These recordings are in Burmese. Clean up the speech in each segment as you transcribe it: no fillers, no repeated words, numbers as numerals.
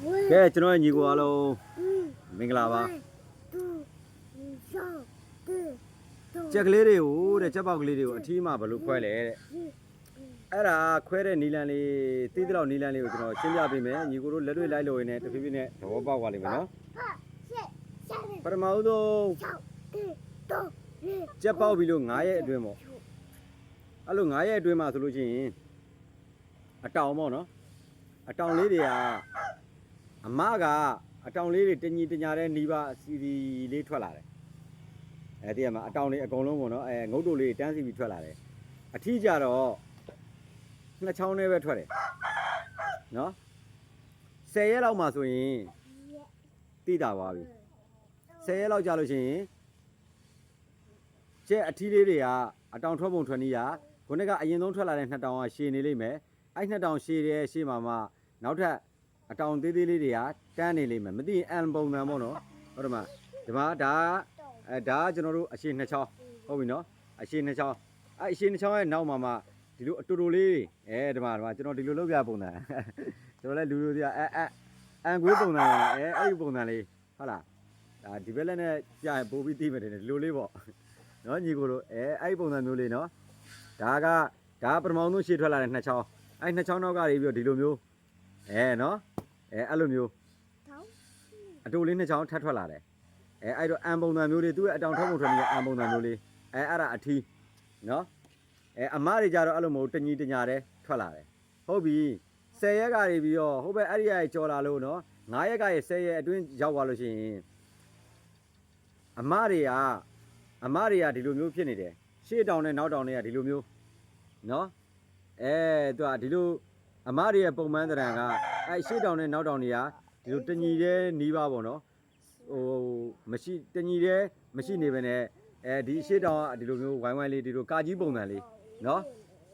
ကဲကျွန်တော်ညီကိုအားလုံးမင်္ဂလာပါကြက်ကလေးတွေကိုတဲ့ကြက်ပေါက်ကလေးတွေကိုအထီးမှဘယ်လိုခွဲလဲတဲ့အဲ့ဒါခွဲတဲ့နီလန်လေးတီးတဲ့လောက်နီလန်လေးကိုကျွန်တော်ရှင်းပြပေးမယ်ညီကိုတို့လက်တွေ့လိုက်လို့ရင်းနဲ့တဖြည်းဖြည်းနဲ့သဘောပေါက်သွားလိမ့်မယ်နော်ပထမဦးဆုံးကြက်ပေါက်ပြီးလို့9ရက်အတွင်းပေါ့အဲ့လို9ရက်အတွင်းမှာဆိုလို့ရှိရင်အတောင်ပေါ့နော်အတောင်လေးတွေကအမကအတောင်လေးတွေတညီတညာတဲ့နီးပါစီစီလေးထွက်လာတယ်အဲဒီမှာအတောင်လေးအကုန်လုံးပေါ့နော်ငုတ်တို့လေးတန်းစီပြီးထွက်လာတယ်အထီးကြတော့နှစ်ချောင်းနဲ့ပဲထွက်တယ်နော်10ရက်လောက်မှဆိုရင်တိတာသွားပြီ10ရက်လောက်ကြာလို့ရှိရင်ကျက်အထီးလေးတွေကအတောင်ထွက်ပုံထွက်နည်းခုနကအရင်ဆုံးထွက်လာတဲ့နှစ်တောင်ကရှည်နေလိမ့်မယ်အဲ့နှစ်တောင်ရှည်တဲ့ရှေ့မှာမှနောက်ထပ်အတောင်သေးသေးလေးတွေကတန်းနေလိမ့်မယ်မသိရင်အန်ပုံစံပေါ့နော်ဟုတ်တယ်မဒီမှာဒါကျွန်တော်တို့အရှည်နှစ်ချောင်းဟုတ်ပြီနော်အရှည်နှစ်ချောင်းအဲ့အရှည်နှစ်ချောင်းရဲ့နောက်မှာဒီလိုအတူတူလေးဒီမှာကျွန်တော်ဒီလိုလုပ်ပြပုံစံကျွန်တော်လည်းလူတွေကအန်ကွေးပုံစံအဲ့ဒီပုံစံလေးဟုတ်လားဒါဒီဘက်လက်နဲ့ကြာပို့ပြီးသိမယ်တယ်ဒီလိုလေးပေါ့နော်ညီကိုတို့အဲ့ဒီပုံစံမျိုးလေးနော်ဒါပထမဆုံးရှေ့ထွက်လာတဲ့နှစ်ချောင်းအဲ့နှစ်ချောင်းနောက်ကနေပြီးတော့ဒီလိုမျိုးနော်အဲ့လိုမျိုးအတူလေးနှစ်ချောင်းထပ်ထွက်လာတယ်အဲ့တော့အန်ပုံစံမျိုးလေးသူ့ရဲ့အတောင်ထောက်ပုံထွက်နေတဲ့အန်ပုံစံမျိုးလေးအဲ့ဒါအထီးနော်အမတွေကြတော့အဲ့လိုမဟုတ်တညီတညာတဲ့ထွက်လာတယ်ဟုတ်ပြီ10ရက်ကနေပြီးတော့ဟုတ်ပဲအဲ့ဒီရဲ့ကြော်လာလို့နော်9ရက်ကရဲ့10ရက်အတွင်းရောက်သွားလို့ရှိရင်အမတွေကဒီလိုမျိုးဖြစ်နေတယ်ရှေ့တောင်နဲ့နောက်တောင်တွေကဒီလိုမျိုးနော်သူကဒီလိုအမတွေရဲ့ပုံမှန်တရံကအဲ့ရှေ့တောင်နဲ့နောက်တောင်တွေကဒီလိုတညီတဲ့နီးပါပေါ့နော်မရှိတညီတဲ့မရှိနေပဲနဲ့ဒီရှေ့တောင်ကဒီလိုမျိုးဝိုင်းဝိုင်းလေးဒီလိုကာကြီးပုံစံလေးနော်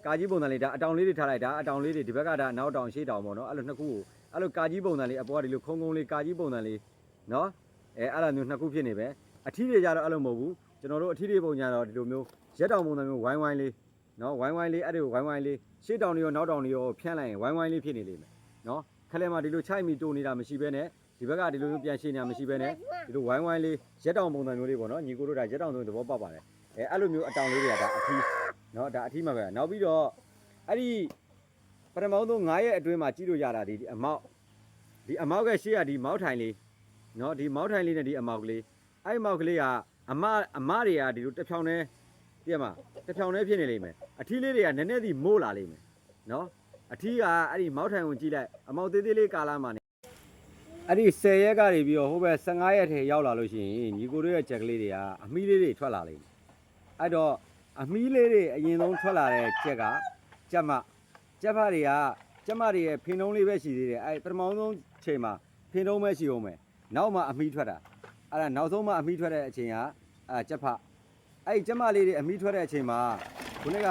ကာကြီးပုံစံလေးဒါအတောင်လေးတွေထားလိုက်ဒါအတောင်လေးတွေဒီဘက်ကဒါနောက်တောင်ရှေ့တောင်ပေါ့နော်အဲ့လိုနှစ်ခုကိုအဲ့လိုကာကြီးပုံစံလေးအပေါ်ကဒီလိုခုံလေးကာကြီးပုံစံလေးနော်အဲ့လိုမျိုးနှစ်ခုဖြစ်နေပဲအထီးတွေကြတော့အဲ့လိုမဟုတ်ဘူးကျွန်တော်တို့အထီးတွေပုံညာတော့ဒီလိုမျိုးရက်တောင်ပုံစံမျိုးဝိုင်းဝိုင်းလေးနော်ဝိုင်းဝိုင်းလေးအဲ့ဒီဝိုင်းဝိုင်းလေးရှေ့တောင်တွေရောနောက်တောင်တွေရောဖြန့်လိုက်ရင်ဝိုင်းဝိုင်းလေးဖြစ်နေလိမ့်မယ်နော်ခလဲမှာဒီလိုချိုက်မီတိုးနေတာမရှိဘဲနဲ့ဒီဘက်ကဒီလိုမျိုးပြန်ရှင်းနေတာမရှိဘဲနဲ့ဒီလိုဝိုင်းဝိုင်းလေးရက်တောင်ပုံစံမျိုးလေးပေါ့နော်ညီကိုတို့ဒါရက်တောင်ဆိုသဘောပေါက်ပါတယ်အဲ့လိုမျိုးအတောင်လေးတွေကဒါအထီးနော်ဒါအထီးမှာပဲနောက်ပြီးတော့အဲ့ဒီပထမဆုံး9ရက်အတွင်းမှာကြည့်လို့ရတာဒီအမောက်ကရှေ့ကဒီမောက်ထိုင်လေးနော်ဒီမောက်ထိုင်လေးနဲ့ဒီအမောက်ကလေးအဲ့မောက်ကလေးကအမတွေကဒီလိုတစ်ဖြောင်နဲ့ပြည့်မှာတစ်ဖြောင်နဲ့ဖြစ်နေလိမ့်မယ်အထီးလေးတွေကနည်းနည်းစီမိုးလာလိမ့်မယ်နော်အထီးကအဲ့ဒီမောက်ထိုင်ကိုကြည့်လိုက်အမောက်သေးသေးလေးကာလာမှာနေအဲ့ဒီ10ရက်ကနေပြီးတော့ဟိုဘက်15ရက်ထဲရောက်လာလို့ရှိရင်ညီကိုတို့ရဲ့ကြက်ကလေးတွေကအမီးလေးတွေထွက်လာလိမ့်မယ်အဲ့တော့အမီးလေးတွေအရင်ဆုံးထွက်လာတဲ့ကြက်ကကြက်ဖတွေကကြက်မတွေရဲ့ဖင်တုံးလေးပဲရှိသေးတယ်အဲ့ပထမဆုံးချိန်မှာဖင်တုံးပဲရှိအောင်မယ်နောက်မှအမီးထွက်တာအဲ့ဒါနောက်ဆုံးမှအမီးထွက်တဲ့အချိန်ကကြက်ဖအဲ့ကြက်မလေးတွေအမီးထွက်တဲ့အချိန်မှာခုနက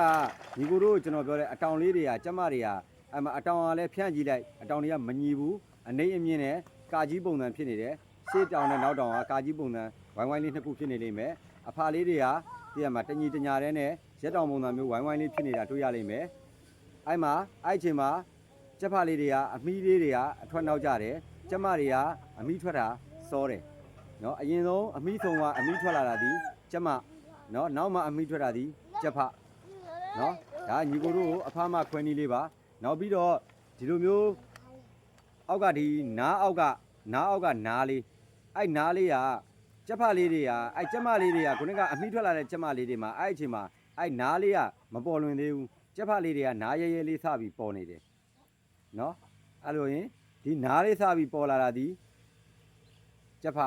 ညီကိုတို့ကျွန်တော်ပြောတဲ့အတောင်လေးတွေကကြက်မတွေကအဲ့မှာအတောင်ကလည်းဖြန့်ကြည့်လိုက်အတောင်တွေကမညီဘူးအနေအမြင့်နဲ့ကာကြီးပုံစံဖြစ်နေတယ်ရှေ့တောင်နဲ့နောက်တောင်ကကာကြီးပုံစံဝိုင်းဝိုင်းလေးနှစ်ခုဖြစ်နေလိမ့်မယ်အဖာလေးတွေကဒီမှာတညီတညာတဲ့နဲ့ရက်တောင်ပုံစံမျိုးဝိုင်းဝိုင်းလေးဖြစ်နေတာတွေ့ရလိမ့်မယ်အဲ့အချိန်မှာကြက်ဖလေးတွေကအမီးလေးတွေကအထွက်နောက်ကြတယ်ကြက်မတွေကအမီးထွက်တာစောတယ်နော်အရင်ဆုံးအမီးဆုံးကအမီးထွက်လာတာဒီကြက်မနော်နောက်မှအမီးထွက်တာဒီကြက်ဖနော်ဒါညီကိုတို့အဖမခွဲနည်းလေးပါနောက်ပြီးတော့ဒီလိုမျိုးအောက်ကဒီနားအောက်ကနားလေးအဲ့နားလေးကကြက်ဖလေးတွေကအဲ့ကြက်မလေးတွေကခုနကအမီးထွက်လာတဲ့ကြက်မလေးတွေမှာအဲ့အချိန်မှာအဲ့နားလေးကမပေါ်လွင်သေးဘူးကြက်ဖလေးတွေကနားရဲရဲလေးစပြီးပေါ်နေတယ်နော်အဲ့လိုရင်ဒီနားလေးစပြီးပေါ်လာတာဒီကြက်ဖ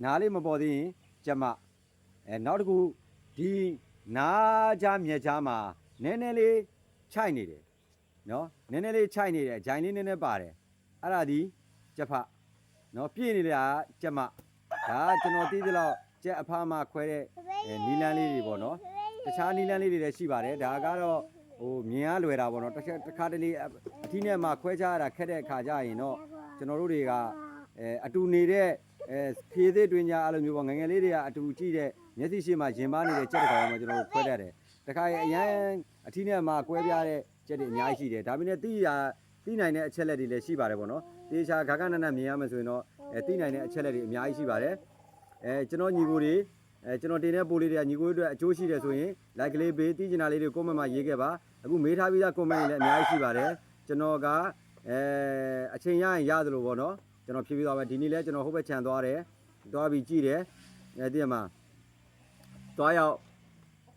နားလေးမပေါ်သေးရင်ကြက်မနောက်တစ်ခုဒီနားကြားမြက်ကြားမှာနည်းနည်းလေးခြိုက်နေတယ်နော်နည်းနည်းလေးခြိုက်နေတယ်ဂျိုင်လေးနည်းနည်းပါတယ်အဲ့ဒါဒီကြက်ဖနော်ပြည့်နေတာကြက်မဒါကျွန်တော်သိသလောက်ကြက်အဖားမှခွဲတဲ့နီလန်းလေးတွေပေါ့နော်တခြားနီလန်းလေးတွေလည်းရှိပါတယ်ဒါကတော့မြင်ရလွယ်တာပေါ့နော်တစ်ခါတလေအထီးနဲ့မှခွဲခြားရတာခက်တဲ့အခါကျရင်တော့ကျွန်တော်တို့တွေကအတူနေတဲ့ဖြည့်သေးတွင်ကြအဲ့လိုမျိုးပေါ့ငငယ်လေးတွေကအတူကြည့်တဲ့မျက်စိရှိမှရင်ပါနေတဲ့ကြက်တစ်ကောင်မှကျွန်တော်တို့ခွဲတတ်တယ်တခါအရန်အထီးနဲ့မှကွဲပြားတဲ့ကြက်တွေအများကြီးရှိတယ်ဒါပေမဲ့သိနိုင်တဲ့အချက်လက်တွေလည်းရှိပါတယ်ပေါ့နော် တေချာခါခနနမြင်ရမယ်ဆိုရင်တော့သိနိုင်တဲ့အချက်လက်တွေအများကြီးရှိပါတယ်ကျွန်တော်ညီကိုတွေကျွန်တော်တင်တဲ့ပို့လေးတွေကညီကိုတွေအတွက်အကျိုးရှိတယ်ဆိုရင် like လေးပေးသိချင်တာလေးတွေ comment မှာရေးခဲ့ပါအခုမေးထားပြီးသား comment တွေလည်းအများကြီးရှိပါတယ်ကျွန်တော်ကအချိန်ရရင်ရသလိုပေါ့နော်ကျွန်တော်ဖြည့်ပြီးသွားမယ်ဒီနေ့လဲကျွန်တော်ဟိုဘက်ခြံသွားတယ်သွားပြီးကြည့်တယ်သိရမှာသွားရောက်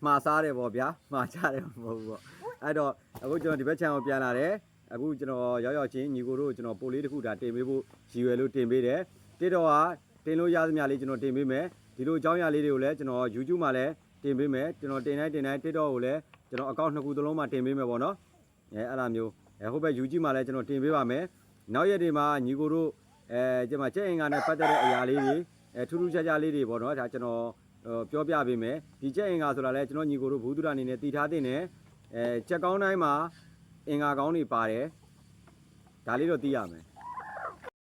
မှားစားတယ်ပေါ့ဗျာမှားကြတယ်မဟုတ်ဘူးပေါ့အဲ့တော့အခုကျွန်တော်ဒီဘက်ခြံကိုပြန်လာတယ်အခုကျွန်တော်ရောက်ချင်းညီကိုတို့ကျွန်တော်ပို့လေးတစ်ခုဒါတင်ပေးဖို့ရည်ရွယ်လို့တင်ပေးတယ်တစ်တော့ကတင်လို့ရသမျှလေးကျွန်တော်တင်ပေးမယ်ဒီလိုအကြောင်းအရာလေးတွေကိုလည်းကျွန်တော် YouTube မှာလည်းတင်ပေးမယ်ကျွန်တော်တင်တိုင်းတစ်တော့ကိုလည်းကျွန်တော် account နှစ်ခုသလုံးမှာတင်ပေးမယ်ပေါ့နော်အဲ့လိုမျိုးဟိုဘက် YouTube မှာလည်းကျွန်တော်တင်ပေးပါမယ်နောက်ရက်တွေမှာညီကိုတို့ကျွန်မကျက်အင်္ဂါနဲ့ပတ်သက်တဲ့အရာလေးတွေထူးထူးခြားခြားလေးတွေပေါ့နော်ဒါကျွန်တော်ပြောပြပေးမယ်ဒီကျက်အင်္ဂါဆိုတာလဲကျွန်တော်ညီကိုတို့ဘူးသူရအနေနဲ့တည်ထားတဲ့နဲ့ချက်ကောင်းတိုင်းမှာအင်္ဂါကောင်းတွေပါတယ်ဒါလေးတော့သိရမယ်